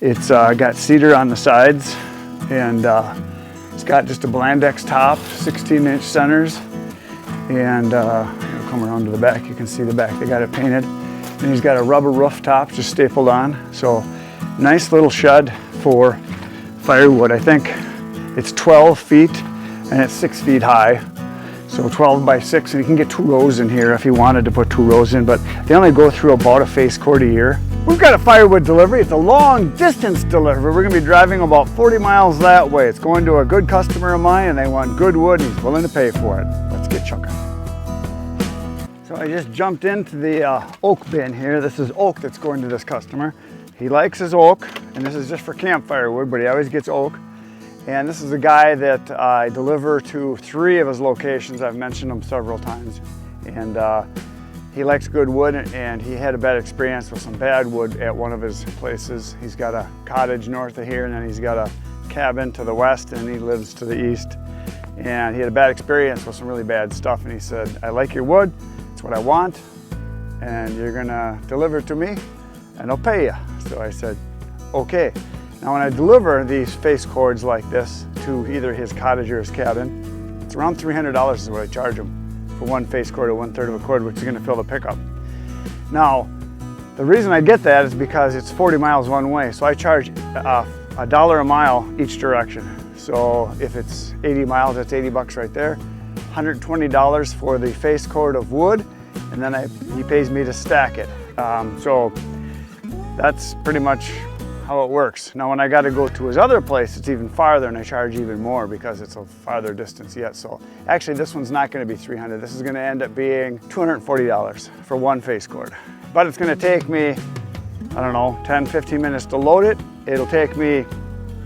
It's got cedar on the sides, and it's got just a Blandex top, 16-inch centers, and you'll come around to the back, you can see the back, they got it painted. And he's got a rubber roof top just stapled on. So nice little shed for firewood. I think it's 12 feet and it's 6 feet high. So 12 by 6, and you can get 2 rows in here if you wanted to put 2 rows in, but they only go through about a face cord a year. We've got a firewood delivery. It's a long distance delivery. We're gonna be driving about 40 miles that way. It's going to a good customer of mine, and they want good wood, and he's willing to pay for it. Let's get chucking. So I just jumped into the oak bin here. This is oak that's going to this customer. He likes his oak, and this is just for campfire wood, but he always gets oak. And this is a guy that I deliver to 3 of his locations. I've mentioned him several times. And he likes good wood, and he had a bad experience with some bad wood at one of his places. He's got a cottage north of here, and then he's got a cabin to the west, and he lives to the east. And he had a bad experience with some really bad stuff, and he said, I like your wood, it's what I want, and you're gonna deliver it to me, and I'll pay you. So I said, okay. Now when I deliver these face cords like this to either his cottage or his cabin, it's around $300 is what I charge him for 1 face cord or 1/3 of a cord, which is gonna fill the pickup. Now, the reason I get that is because it's 40 miles one way, so I charge $1 a mile each direction. So if it's 80 miles, that's 80 bucks right there. $120 for the face cord of wood, and then he pays me to stack it. So that's pretty much how it works. Now when I got to go to his other place, it's even farther, and I charge even more because it's a farther distance yet. So actually this one's not going to be $300. This is going to end up being $240 for 1 face cord. But it's going to take me, I don't know, 10, 15 minutes to load it. It'll take me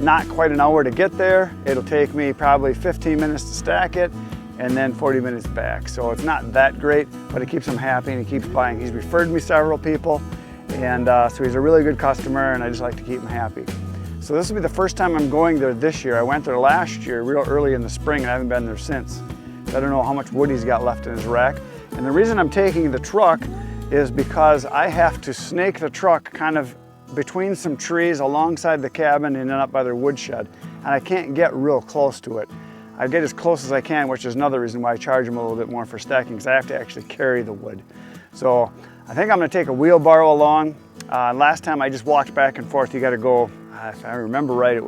not quite an hour to get there. It'll take me probably 15 minutes to stack it, and then 40 minutes back. So it's not that great, but it keeps him happy, and he keeps buying. He's referred me several people. And so he's a really good customer, and I just like to keep him happy. So this will be the first time I'm going there this year. I went there last year, real early in the spring, and I haven't been there since. I don't know how much wood he's got left in his rack. And the reason I'm taking the truck is because I have to snake the truck kind of between some trees alongside the cabin and then up by their woodshed. And I can't get real close to it. I get as close as I can, which is another reason why I charge him a little bit more for stacking, because I have to actually carry the wood. So I think I'm going to take a wheelbarrow along. Last time I just walked back and forth. You got to go, if I remember right, it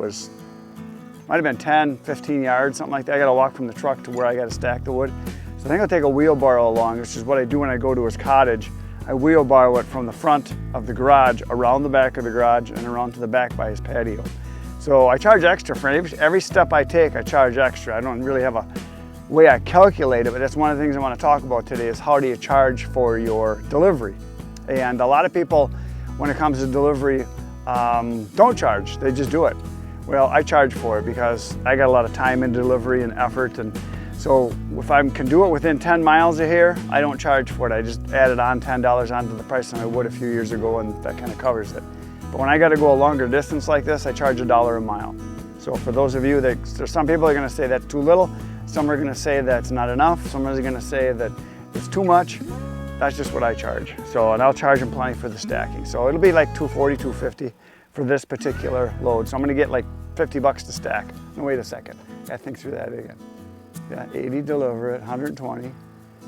might have been 10, 15 yards, something like that. I got to walk from the truck to where I got to stack the wood. So I think I'll take a wheelbarrow along, which is what I do when I go to his cottage. I wheelbarrow it from the front of the garage, around the back of the garage, and around to the back by his patio. So I charge extra for every step I take. I charge extra. I don't really have a way I calculate it, but that's one of the things I want to talk about today is how do you charge for your delivery. And a lot of people, when it comes to delivery, don't charge, they just do it. Well, I charge for it because I got a lot of time in delivery and effort, and so if I can do it within 10 miles of here, I don't charge for it. I just added on $10 onto the price than I would a few years ago, and that kind of covers it. But when I got to go a longer distance like this, I charge $1 a mile. So for those of you there's some people are going to say that's too little. Some are going to say that's not enough. Some are going to say that it's too much. That's just what I charge. So, and I'll charge them plenty for the stacking. So it'll be like $240, $250 for this particular load. So I'm going to get like 50 bucks to stack. No, wait a second. I think through that again. Yeah, 80 deliver it, 120.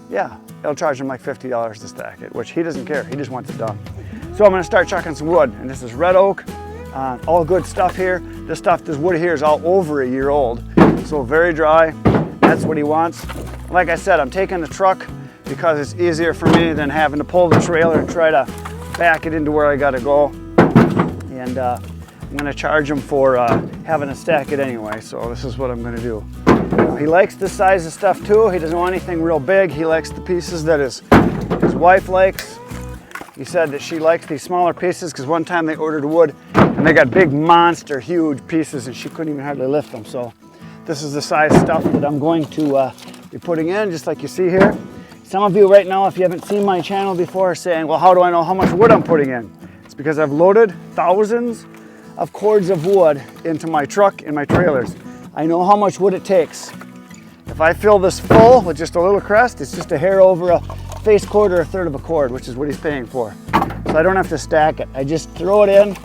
Yeah, it'll charge him like $50 to stack it, which he doesn't care. He just wants it done. So I'm going to start chucking some wood, and this is red oak. All good stuff here. This wood here is all over a year old, so very dry. That's what he wants. Like I said, I'm taking the truck because it's easier for me than having to pull the trailer and try to back it into where I got to go. And I'm going to charge him for having to stack it anyway, so this is what I'm going to do. He likes this size of stuff too. He doesn't want anything real big. He likes the pieces that his wife likes. He said that she likes these smaller pieces because one time they ordered wood and they got big monster huge pieces and she couldn't even hardly lift them. So this is the size stuff that I'm going to be putting in, just like you see here. Some of you right now, if you haven't seen my channel before, are saying, well, how do I know how much wood I'm putting in? It's because I've loaded thousands of cords of wood into my truck and my trailers. I know how much wood it takes. If I fill this full with just a little crest, it's just a hair over a face cord or 1/3 of a cord, which is what he's paying for. So I don't have to stack it. I just throw it in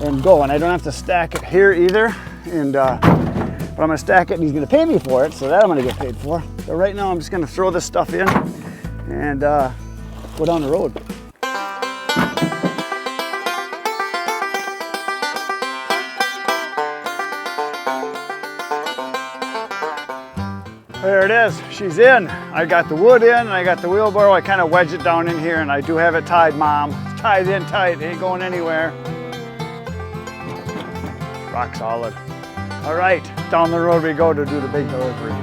and go. And I don't have to stack it here either. And but I'm gonna stack it and he's gonna pay me for it, so that I'm gonna get paid for. So right now I'm just gonna throw this stuff in and go down the road. There it is, she's in. I got the wood in and I got the wheelbarrow. I kind of wedged it down in here and I do have it tied, Mom. It's tied in tight, it ain't going anywhere. Rock solid. All right, down the road we go to do the big delivery.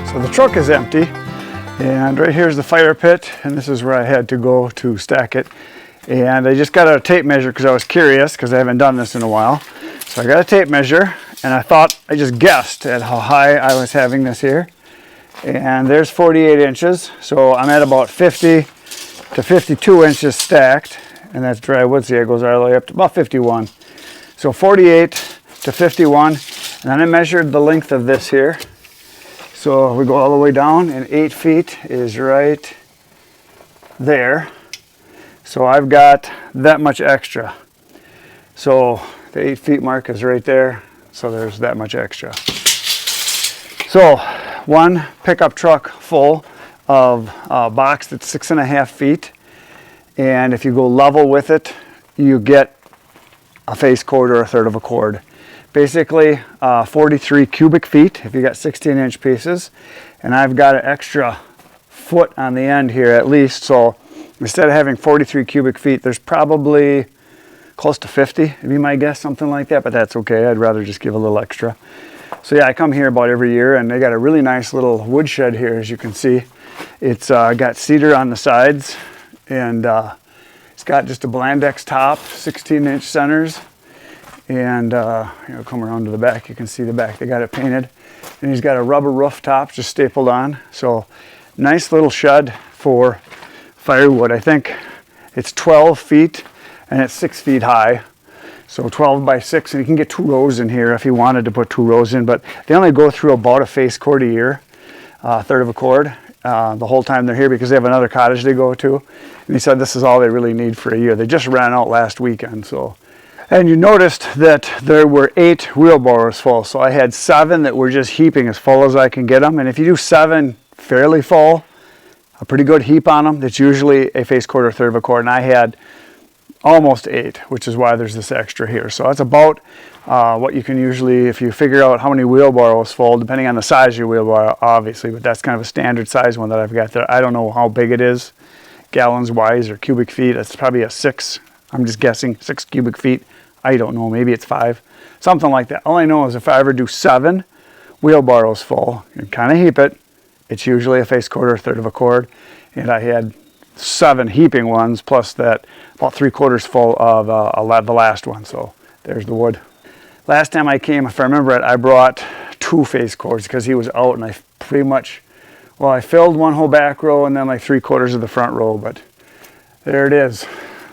So the truck is empty, and right here's the fire pit, and this is where I had to go to stack it. And I just got a tape measure because I was curious, because I haven't done this in a while. So I got a tape measure, and I thought, I just guessed at how high I was having this here. And there's 48 inches, so I'm at about 50 to 52 inches stacked, and that's dry wood, see it goes all the way up to about 51. So 48 to 51, and then I measured the length of this here. So we go all the way down, and 8 feet is right there. So I've got that much extra. So the 8 feet mark is right there. So there's that much extra. So one pickup truck full of box that's 6.5 feet. And if you go level with it, you get a face cord or a third of a cord. Basically 43 cubic feet if you got 16-inch pieces, and I've got an extra foot on the end here at least, so instead of having 43 cubic feet, there's probably close to 50 would be my guess, something like that, but that's okay. I'd rather just give a little extra. So yeah, I come here about every year, and they got a really nice little wood shed here, as you can see. It's got cedar on the sides, and it's got just a Blandex top, 16-inch centers. And come around to the back, you can see the back, they got it painted, and he's got a rubber roof top just stapled on. So nice little shed for firewood. I think it's 12 feet and it's 6 feet high, so 12 by 6, and you can get 2 rows in here if you wanted to put 2 rows in, but they only go through about a face cord a year, a third of a cord, the whole time they're here, because they have another cottage they go to, and he said this is all they really need for a year. They just ran out last weekend. So. And you noticed that there were 8 wheelbarrows full. So I had 7 that were just heaping as full as I can get them. And if you do 7 fairly full, a pretty good heap on them, that's usually a face cord or third of a cord. And I had almost 8, which is why there's this extra here. So that's about what you can usually, if you figure out how many wheelbarrows full, depending on the size of your wheelbarrow, obviously, but that's kind of a standard size one that I've got there. I don't know how big it is, gallons wise or cubic feet. It's probably a 6, I'm just guessing, 6 cubic feet. I don't know, maybe it's 5, something like that. All I know is if I ever do 7 wheelbarrows full and kind of heap it, it's usually a face cord or a third of a cord. And I had 7 heaping ones, plus that about 3/4 full of the last one. So there's the wood. Last time I came, if I remember it, I brought 2 face cords because he was out, and I pretty much, well, I filled one whole back row and then like 3/4 of the front row, but there it is.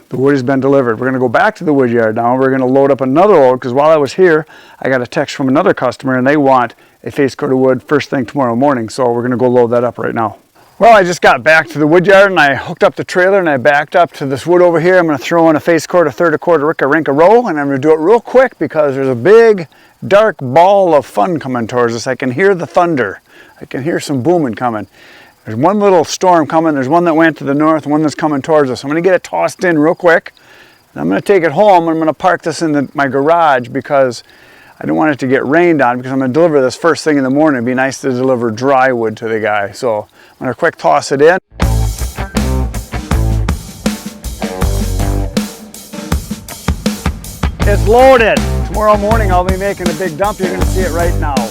The wood has been delivered. We're going to go back to the wood yard now. We're going to load up another load, because while I was here, I got a text from another customer, and they want a face cord of wood first thing tomorrow morning. So we're going to go load that up right now. Well, I just got back to the wood yard, and I hooked up the trailer, and I backed up to this wood over here. I'm going to throw in a face cord, a third, a quarter, ricka row, and I'm going to do it real quick because there's a big, dark ball of fun coming towards us. I can hear the thunder. I can hear some booming coming. There's one little storm coming. There's one that went to the north, one that's coming towards us. I'm going to get it tossed in real quick. And I'm going to take it home. I'm going to park this in my garage because I don't want it to get rained on, because I'm going to deliver this first thing in the morning. It'd be nice to deliver dry wood to the guy. So I'm going to quick toss it in. It's loaded. Tomorrow morning I'll be making a big dump. You're going to see it right now.